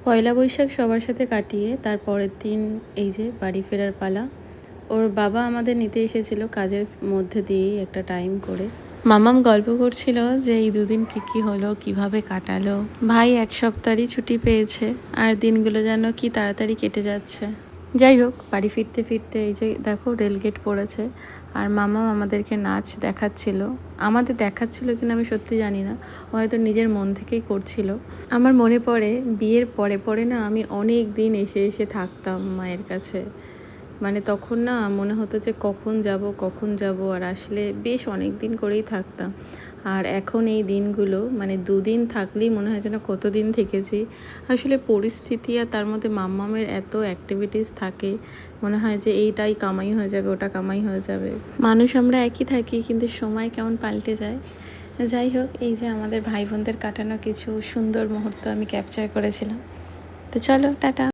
পয়লা বৈশাখ সবার সাথে কাটিয়ে তার পরের দিন এই যে বাড়ি ফেরার পালা। ওর বাবা আমাদের নিতে এসেছিল কাজের মধ্যে দিয়েই একটা টাইম করে। মামাম গল্প করছিল যে এই দুদিন কী হলো, কিভাবে কাটালো। ভাই এক সপ্তাহই ছুটি পেয়েছে, আর দিনগুলো যেন কি তাড়াতাড়ি কেটে যাচ্ছে। যাই হোক, বাড়ি ফিরতে ফিরতে এই যে দেখো রেলগেট পড়েছে, আর মামাম আমাদেরকে নাচ দেখাচ্ছিল। আমাদের দেখাচ্ছিল কিনা আমি সত্যি জানি না, ও হয়তো নিজের মন থেকেই করছিল। আমার মনে পড়ে বিয়ের পরে পরে না আমি অনেক দিন এসে এসে থাকতাম মায়ের কাছে। মানে তখন না মনে হতো যে কখন যাব, আর আসলে বেশ অনেক দিন করেই থাকতাম। আর এখন এই দিনগুলো মানে দুদিন থাকলেই মনে হয় যেন কতদিন থেকেছি। আসলে পরিস্থিতি আর তার মধ্যে মাম্মামের এত অ্যাক্টিভিটিস থাকে, মনে হয় যে এইটাই কামাই হয়ে যাবে, ওটা কামাই হয়ে যাবে। মানুষ আমরা একই থাকি, কিন্তু সময় কেমন পাল্টে যায়। যাই হোক, এই যে আমাদের ভাই বোনদের কাটানো কিছু সুন্দর মুহূর্ত আমি ক্যাপচার করেছিলাম। তো চলো, টাটা।